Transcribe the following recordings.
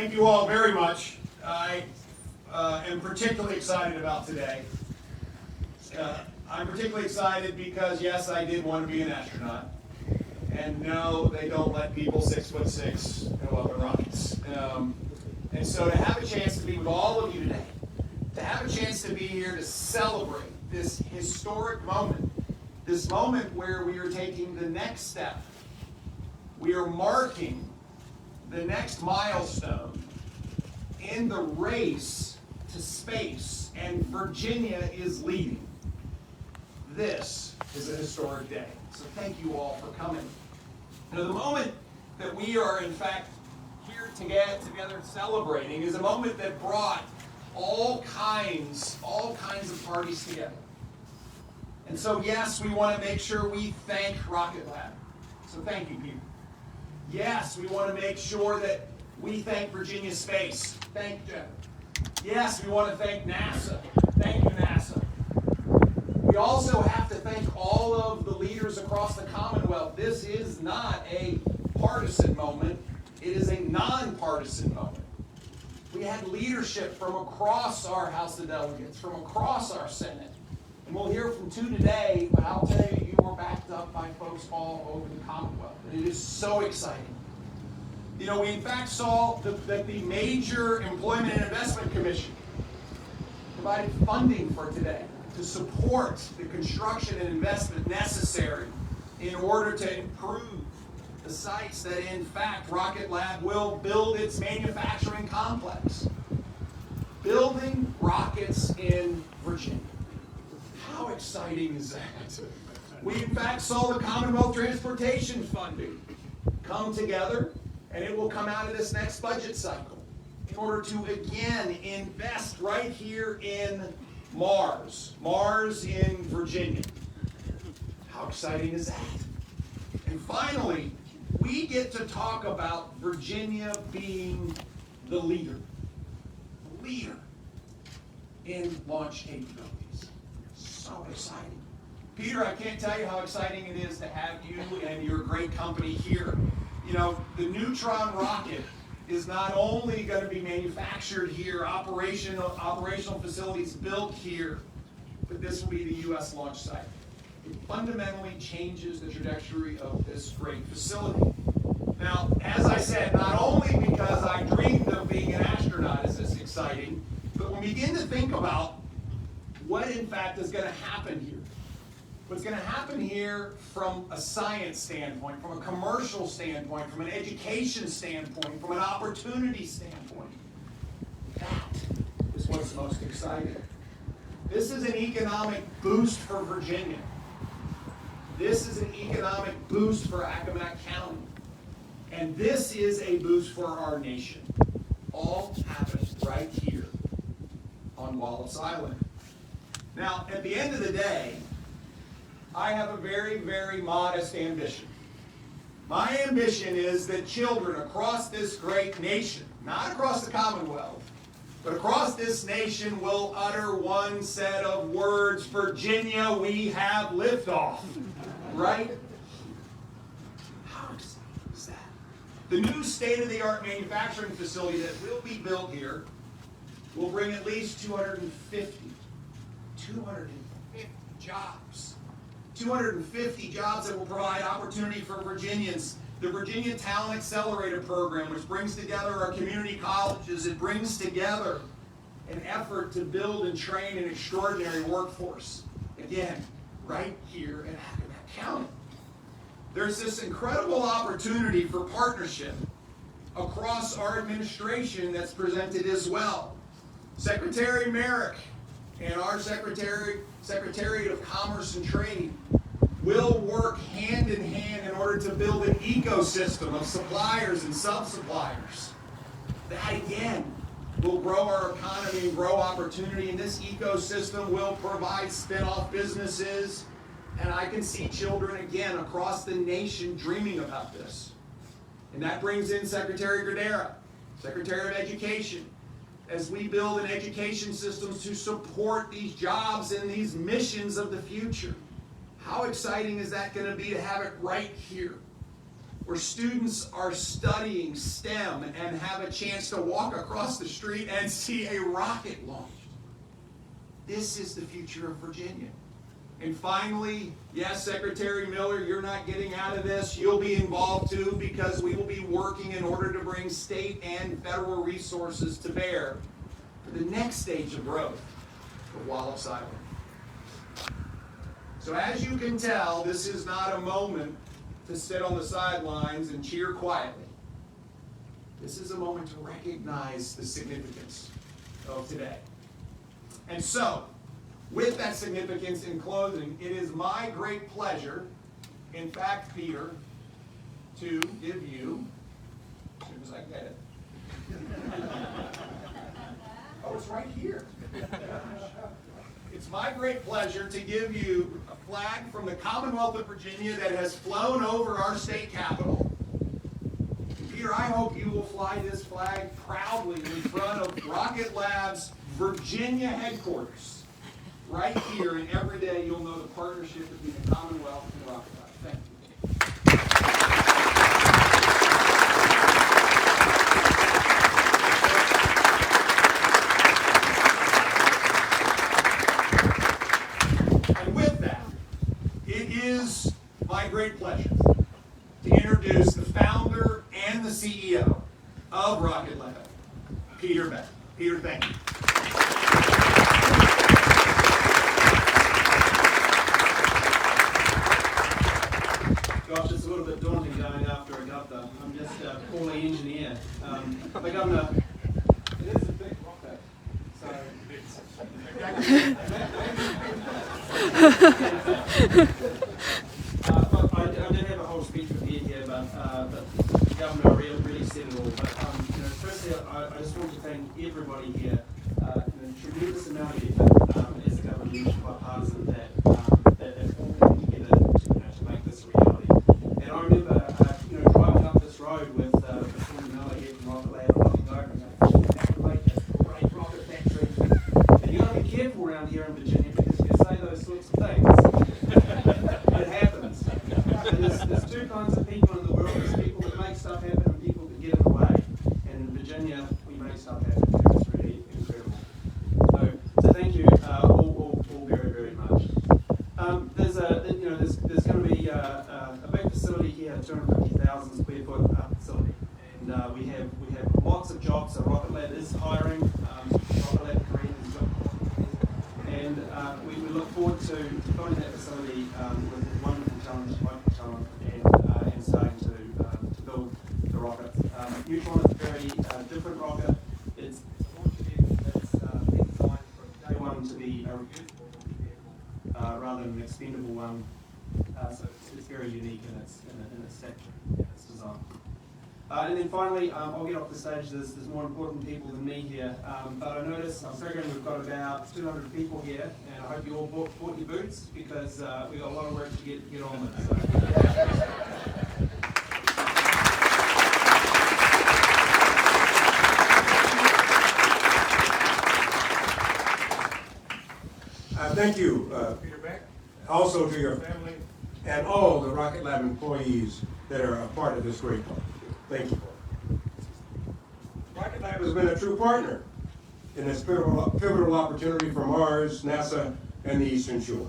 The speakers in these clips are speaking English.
Thank you all very much. I am particularly excited about today. I'm particularly excited because, yes, I did want to be an astronaut. And no, they don't let people 6'6" go up in rockets. And so to have a chance to be with all of you today, to have a chance to be here to celebrate this historic moment, this moment where we are taking the next step. We are marking the next milestone in the race to space, and Virginia is leading. This is a historic day. So thank you all for coming. Now, the moment that we are, in fact, here together celebrating is a moment that brought all kinds of parties together. And so, yes, we want to make sure we thank Rocket Lab. So thank you, Peter. Yes, we want to make sure that we thank Virginia Space. Thank you, Jeff. Yes, we want to thank NASA. Thank you, NASA. We also have to thank all of the leaders across the Commonwealth. This is not a partisan moment. It is a nonpartisan moment. We had leadership from across our House of Delegates, from across our Senate. And we'll hear from two today, but I'll tell you, you were backed up by folks all over the Commonwealth. And it is so exciting. You know, we in fact saw that the major Employment and Investment Commission provided funding for today to support the construction and investment necessary in order to improve the sites that, in fact, Rocket Lab will build its manufacturing complex. Building rockets in Virginia. How exciting is that? We, in fact, saw the Commonwealth Transportation funding come together, and it will come out of this next budget cycle in order to, again, invest right here in Mars in Virginia. How exciting is that? And finally, we get to talk about Virginia being the leader in launch capabilities. So exciting. Peter, I can't tell you how exciting it is to have you and your great company here. You know, the Neutron rocket is not only going to be manufactured here, operational facilities built here, but this will be the U.S. launch site. It fundamentally changes the trajectory of this great facility. Now, as I said, not only because I dreamed of being an astronaut is this exciting, but when we begin to think about what in fact is going to happen here. What's going to happen here from a science standpoint, from a commercial standpoint, from an education standpoint, from an opportunity standpoint. That is what's most exciting. This is an economic boost for Virginia. This is an economic boost for Accomack County. And this is a boost for our nation. All happening right here on Wallops Island. Now, at the end of the day, I have a very, very modest ambition. My ambition is that children across this great nation, not across the Commonwealth, but across this nation will utter one set of words: Virginia, we have liftoff. Right? How exciting is that? The new state-of-the-art manufacturing facility that will be built here will bring at least 250 jobs. 250 jobs that will provide opportunity for Virginians. The Virginia Talent Accelerator Program, which brings together our community colleges, it brings together an effort to build and train an extraordinary workforce. Again, right here in Accomack County. There's this incredible opportunity for partnership across our administration that's presented as well. Secretary Merrick and our Secretariat of Commerce and Trade will work hand in hand in order to build an ecosystem of suppliers and sub-suppliers. That, again, will grow our economy and grow opportunity, and this ecosystem will provide spin-off businesses. And I can see children, again, across the nation dreaming about this. And that brings in Secretary Gradera, Secretary of Education, as we build an education system to support these jobs and these missions of the future. How exciting is that going to be to have it right here? where students are studying STEM and have a chance to walk across the street and see a rocket launched. This is the future of Virginia. And finally, yes, Secretary Miller, you're not getting out of this. You'll be involved too, because we will be working in order to bring state and federal resources to bear for the next stage of growth for Wallops Island. So as you can tell, this is not a moment to sit on the sidelines and cheer quietly. This is a moment to recognize the significance of today. And so, with that significance in closing, it is my great pleasure, in fact, Peter, to give you, as soon as I get it. Oh, it's right here. It's my great pleasure to give you a flag from the Commonwealth of Virginia that has flown over our state capitol. And Peter, I hope you will fly this flag proudly in front of Rocket Lab's Virginia headquarters. Right here, and every day you'll know the partnership between the Commonwealth and Rocket Lab. Thank you. And with that, it is my great pleasure to introduce the founder and the CEO of Rocket Lab, Peter Beck. Peter, thank you. Gosh, it's a little bit daunting going after a governor. I'm just a poorly engineer. The governor, it is a big rocket, so I did have a whole speech prepared here, but the governor really said it all. But firstly, I just want to thank everybody here. A tremendous amount of effort, as the governor mentioned, bipartisan, that all came together to make this a reality. And I remember, driving up this road with Sean Miller here from Rocket Lab, looking over and going, that great rocket factory. And you've got to be careful around here in Virginia, because if you say those sorts of things, it happens. And there's two kinds of people in the world. There's people that make stuff happen and people that get in the way. And in Virginia, we make stuff happen. It's really incredible. So thank you all very, very much. There's going to be a big facility here, 250,000 square foot facility, and we have lots of jobs. So Rocket Lab is hiring. Rocket Lab Korean is and we look forward to filling that facility with wonderful talent, and starting to build the rockets. Neutron is a very different rocket. It's been designed from day one to be a reusable vehicle rather than an expendable one. So it's very unique in its stature and its design. And then finally, I'll get off the stage. There's more important people than me here. But I noticed, I'm figuring we've got about 200 people here, and I hope you all bought your boots, because we've got a lot of work to get on with. So. Thank you, Peter Beck, also to your family and all the Rocket Lab employees that are a part of this great partnership. Thank you. Rocket Lab has been a true partner in this pivotal opportunity for Mars, NASA, and the Eastern Shore.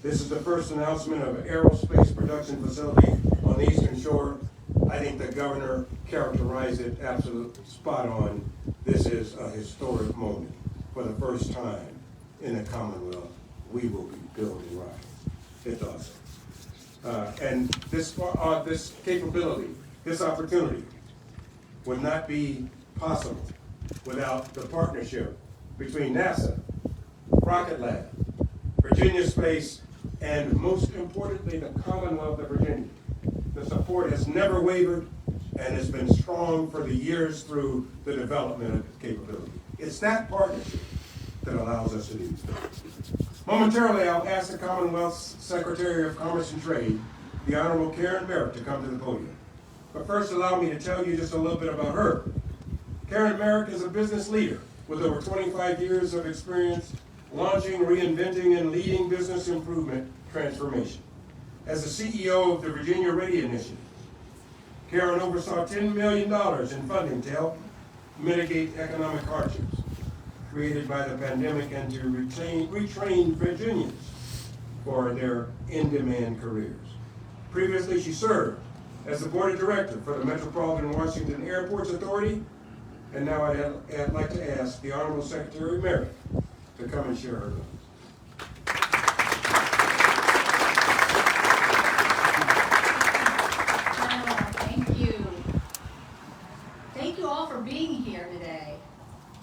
This is the first announcement of an aerospace production facility on the Eastern Shore. I think the governor characterized it absolutely spot on. This is a historic moment. For the first time in the Commonwealth, we will be building rockets. It's awesome. And this capability, this opportunity would not be possible without the partnership between NASA, Rocket Lab, Virginia Space, and most importantly, the Commonwealth of Virginia. The support has never wavered and has been strong for the years through the development of the capability. It's that partnership that allows us to do this. Momentarily, I'll ask the Commonwealth's Secretary of Commerce and Trade, the Honorable Karen Merritt, to come to the podium. But first, allow me to tell you just a little bit about her. Karen Merritt is a business leader with over 25 years of experience launching, reinventing, and leading business improvement transformation. As the CEO of the Virginia Ready Initiative, Karen oversaw $10 million in funding to help mitigate economic hardships created by the pandemic and to retrain Virginians for their in-demand careers. Previously, she served as the board of director for the Metropolitan Washington Airports Authority, and now I'd like to ask the Honorable Secretary Merrick to come and share her thoughts. Thank you. Thank you all for being here today.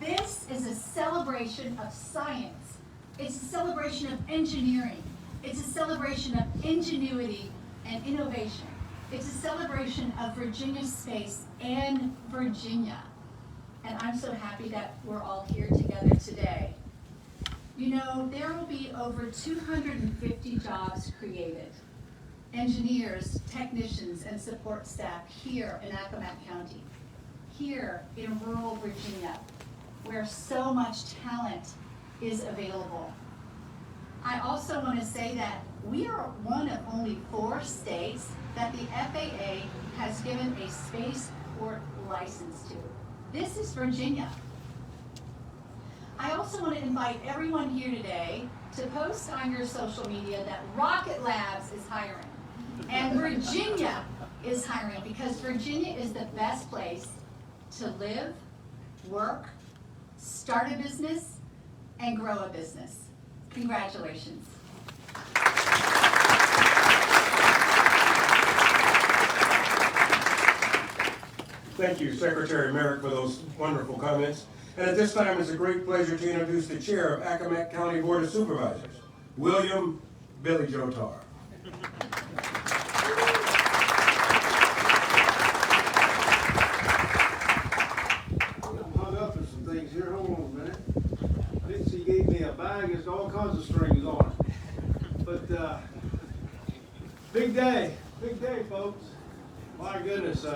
This is a celebration of science. It's a celebration of engineering. It's a celebration of ingenuity and innovation. It's a celebration of Virginia space and Virginia. And I'm so happy that we're all here together today. You know, there will be over 250 jobs created. Engineers, technicians, and support staff here in Accomack County, here in rural Virginia, where so much talent is available. I also want to say that we are one of only 4 states that the FAA has given a spaceport license to. This is Virginia. I also want to invite everyone here today to post on your social media that Rocket Labs is hiring. And Virginia is hiring because Virginia is the best place to live, work, start a business, and grow a business. Congratulations. Thank you, Secretary Merrick, for those wonderful comments. And at this time, it's a great pleasure to introduce the Chair of Accomack County Board of Supervisors, William Billy Joe Tarr. I'm hung up in some things here. Hold on a minute. I didn't see you gave me a bag. There's all kinds of strings on it. But big day, folks. My goodness.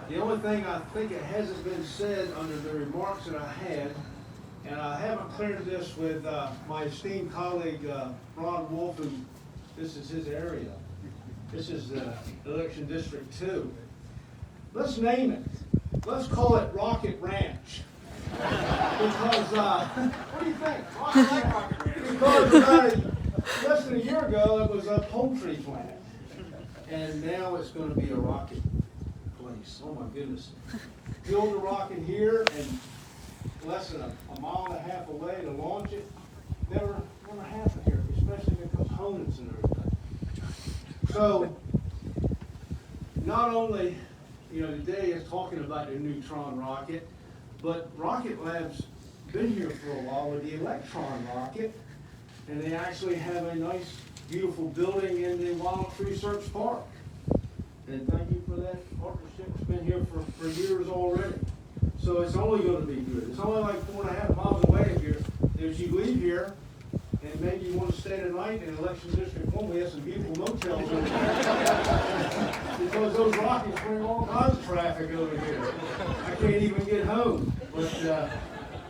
The only thing I think it hasn't been said under the remarks that I had, and I haven't cleared this with my esteemed colleague Ron Wolf, who this is his area. This is election district 2. Let's name it. Let's call it Rocket Ranch. Because what do you think? I like Rocket Ranch. Because less than a year ago it was a poultry plant, and now it's going to be a rocket place. Oh my goodness. Build a rocket here and less than a mile and a half away to launch it. Never happened here, especially the components and everything. So, not only, today is talking about the Neutron rocket, but Rocket Lab's been here for a while with the Electron rocket, and they actually have a nice, beautiful building in the Wildlife Research Park. And thank you for that partnership. It's been here for years already. So it's only going to be good. It's only like 4.5 miles away if you leave here, and maybe you want to stay tonight in Election District 1. We have some beautiful motels over there. Because those rockets bring all kinds of traffic over here. I can't even get home. But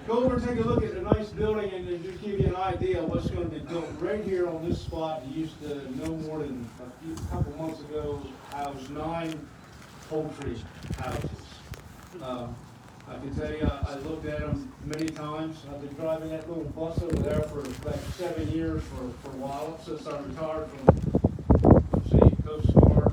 go over and take a look at the nice building and then just give you an idea of what's going to be built right here on this spot. You used to, no more than a couple months ago, house 9 poultry houses. I can tell you, I looked at them many times. I've been driving that little bus over there for about 7 years for a while, since I retired from, let's see, Coast Guard,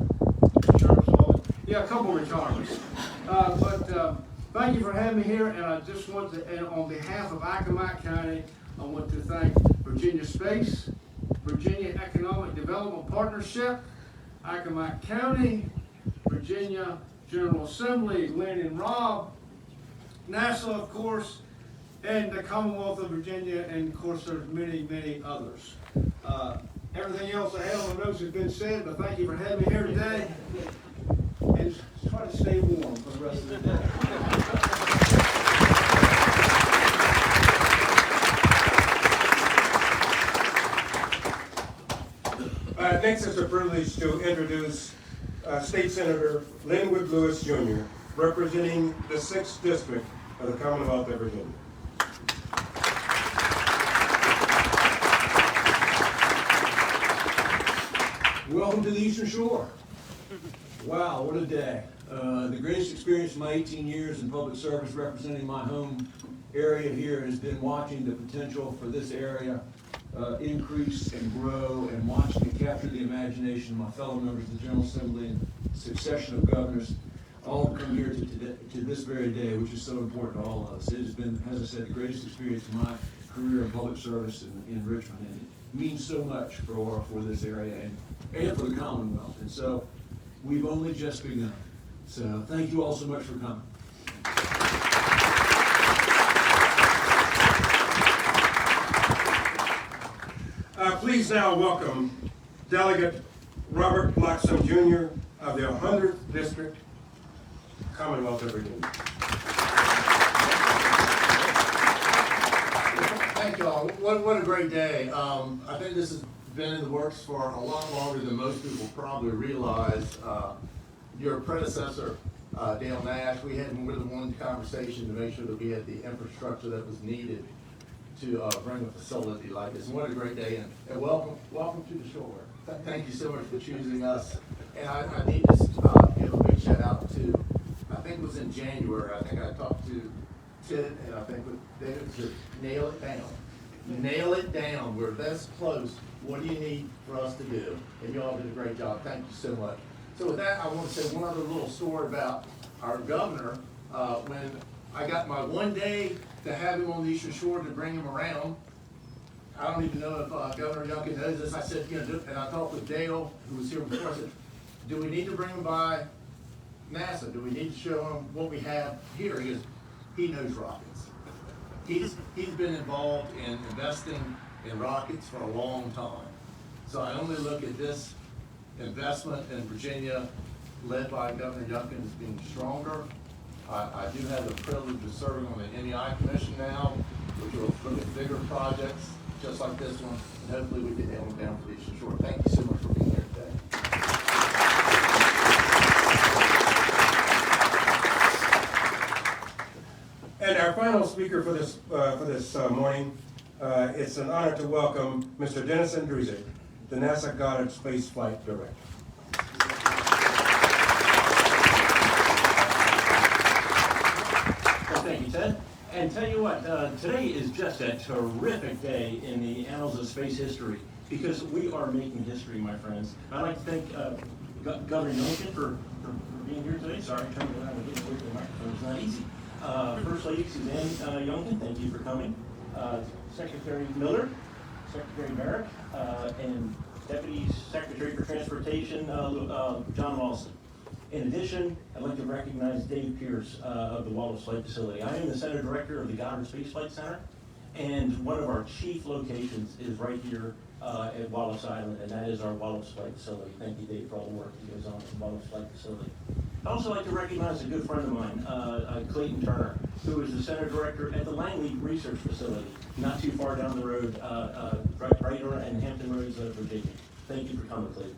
Sheriff's Office. Yeah, a couple of retirements. But thank you for having me here, and I just want to, and on behalf of Accomack County, I want to thank Virginia Space, Virginia Economic Development Partnership, Accomack County, Virginia General Assembly, Lynn and Rob, NASA, of course, and the Commonwealth of Virginia, and of course there's many, many others. Everything else I have on the notes has been said, but thank you for having me here today, and try to stay warm for the rest of the day. Next, it's a privilege to introduce State Senator Linwood Lewis Jr., representing the 6th District of the Commonwealth of Virginia. Welcome to the Eastern Shore. Wow, what a day. The greatest experience of my 18 years in public service representing my home area here has been watching the potential for this area increase and grow, and watching it capture the imagination of my fellow members of the General Assembly and succession of governors all come here to this very day, which is so important to all of us. It has been, as I said, the greatest experience of my career in public service in Richmond, and it means so much for this area and for the Commonwealth. And so we've only just begun. So thank you all so much for coming. Please now welcome Delegate Robert Bloxham Jr. of the 100th District, Commonwealth of Virginia. Thank you all. What a great day. I think this has been in the works for a lot longer than most people probably realize. Your predecessor, Dale Nash, we had more than one conversation to make sure that we had the infrastructure that was needed to bring a facility like this. And what a great day, and welcome to the shore. Thank you so much for choosing us. And I need to give a big shout out to, I think it was in January, I think I talked to Ted, and I think with David to nail it down. Nail it down. We're this close. What do you need for us to do? And you all did a great job. Thank you so much. So with that, I want to say one other little story about our governor. When I got my one day to have him on the Eastern Shore to bring him around, I don't even know if Governor Youngkin knows this. I said, and I talked with Dale, who was here before. I said, do we need to bring him by NASA? Do we need to show him what we have here? He goes, he knows rockets. He's been involved in investing in rockets for a long time. So I only look at this investment in Virginia, led by Governor Youngkin, as being stronger. I do have the privilege of serving on the NEI Commission now, which will look at bigger projects just like this one, and hopefully we can nail them down for the Eastern Shore. Thank you so much for being here today. And our final speaker for this morning, it's an honor to welcome Mr. Dennis Andrusek, the NASA Goddard Space Flight Director. Well, thank you, Ted. And tell you what, today is just a terrific day in the annals of space history, because we are making history, my friends. I'd like to thank Governor Youngkin for being here today. Sorry, turning around and getting away from the microphone is not easy. First Lady Suzanne Youngkin, thank you for coming. Secretary Miller, Secretary Merrick, and Deputy Secretary for Transportation, John Lawson. In addition, I'd like to recognize Dave Pierce of the Wallops Flight Facility. I am the Center Director of the Goddard Space Flight Center, and one of our chief locations is right here at Wallops Island, and that is our Wallops Flight Facility. Thank you, Dave, for all the work that goes on at the Wallops Flight Facility. I'd also like to recognize a good friend of mine, Clayton Turner, who is the Center Director at the Langley Research Facility, not too far down the road, right in Hampton Roads, Virginia. Thank you for coming, Clayton.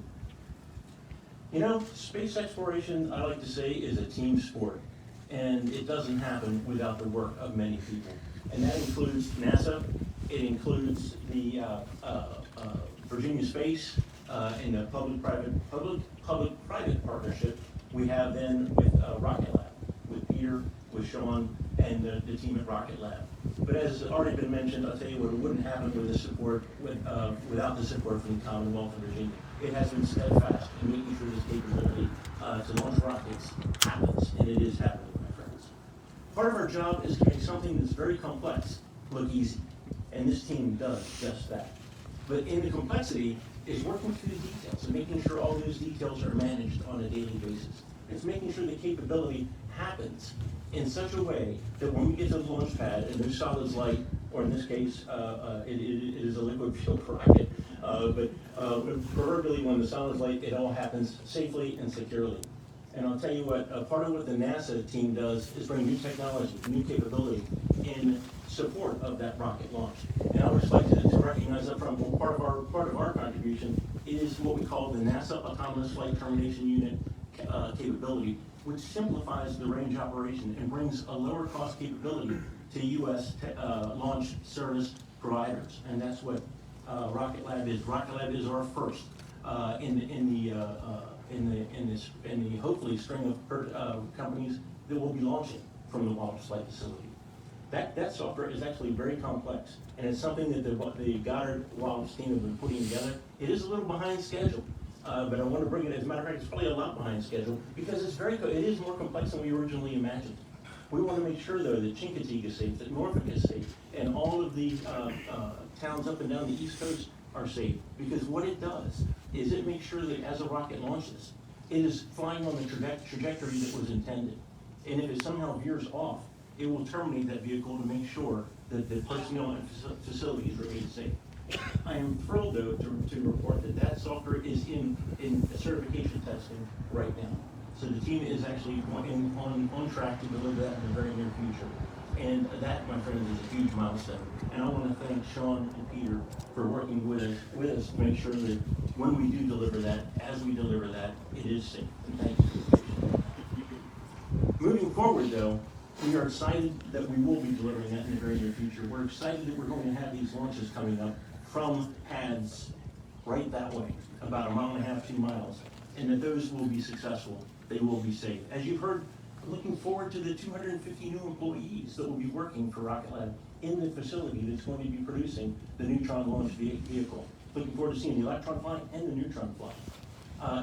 You know, space exploration, I like to say, is a team sport, and it doesn't happen without the work of many people. And that includes NASA, it includes the Virginia Space, and the public-private partnership we have then with Rocket Lab, with Peter, with Sean, and the team at Rocket Lab. But as has already been mentioned, I'll tell you what, it wouldn't happen with the support, without the support from the Commonwealth of Virginia. It has been steadfast in making sure this capability to launch rockets happens, and it is happening, my friends. Part of our job is to make something that's very complex look easy, and this team does just that. But in the complexity is working through the details and making sure all those details are managed on a daily basis. It's making sure the capability happens in such a way that when we get to the launch pad and those solids light, or in this case, it is a liquid fuel rocket, but proverbially when the solids light, it all happens safely and securely. And I'll tell you what, part of what the NASA team does is bring new technology, new capability in support of that rocket launch. And I would just like to recognize up front, part of our contribution is what we call the NASA Autonomous Flight Termination Unit capability, which simplifies the range operation and brings a lower cost capability to U.S. launch service providers. And that's what Rocket Lab is. Rocket Lab is our first in in the hopefully string of companies that will be launching from the Wallops Flight Facility. That software is actually very complex, and it's something that the Goddard Wallops team have been putting together. It is a little behind schedule, but I want to bring it, as a matter of fact, it's probably a lot behind schedule, because it is more complex than we originally imagined. We want to make sure, though, that Chincoteague is safe, that Norfolk is safe, and all of the towns up and down the East Coast are safe, because what it does is it makes sure that as a rocket launches, it is flying on the trajectory that was intended. And if it somehow veers off, it will terminate that vehicle to make sure that the personnel and facilities remain safe. I am thrilled, though, to report that software is in certification testing right now. So the team is actually on track to deliver that in the very near future. And that, my friend, is a huge milestone. And I want to thank Sean and Peter for working with us to make sure that when we do deliver that, as we deliver that, it is safe. And thank you. Moving forward, though, we are excited that we will be delivering that in the very near future. We're excited that we're going to have these launches coming up from pads right that way, about 1.5 miles, 2 miles, and that those will be successful. They will be safe. As you've heard, we're looking forward to the 250 new employees that will be working for Rocket Lab in the facility that's going to be producing the Neutron launch vehicle. Looking forward to seeing the Electron fly and the Neutron fly.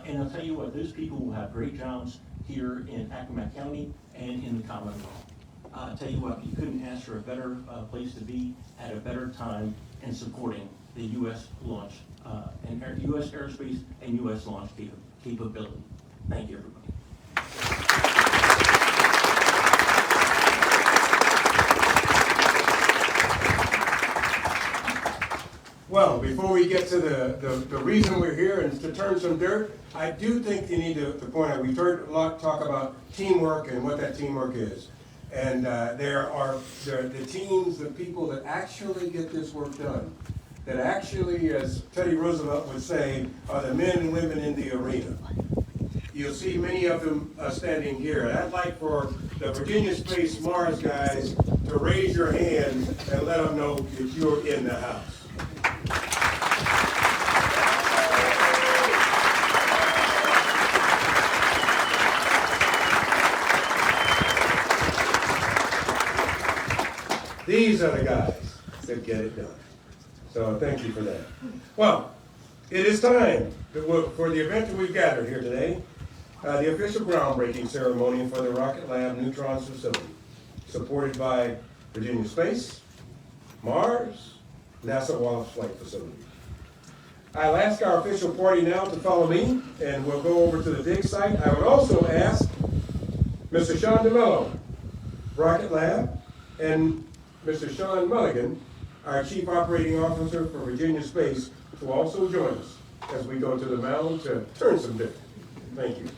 And I'll tell you what, those people will have great jobs here in Accomack County and in the Commonwealth. I'll tell you what, you couldn't ask for a better place to be at a better time in supporting the U.S. launch, and U.S. aerospace and U.S. launch capability. Thank you, everybody. Well, before we get to the reason we're here and to turn some dirt, I do think you need to point out, we've heard a lot talk about teamwork and what that teamwork is. And there are the teams, the people that actually get this work done, that actually, as Teddy Roosevelt would say, are the men and women in the arena. You'll see many of them standing here. And I'd like for the Virginia Space Mars guys to raise your hands and let them know that you're in the house. These are the guys that get it done. So thank you for that. Well, it is time for the event that we've gathered here today, the official groundbreaking ceremony for the Rocket Lab Neutron facility, supported by Virginia Space, Mars, NASA Wallops Flight Facility. I'll ask our official party now to follow me, and we'll go over to the dig site. I would also ask Mr. Sean DeMello, Rocket Lab, and Mr. Sean Mulligan, our Chief Operating Officer for Virginia Space, to also join us as we go to the mound to turn some dirt. Thank you.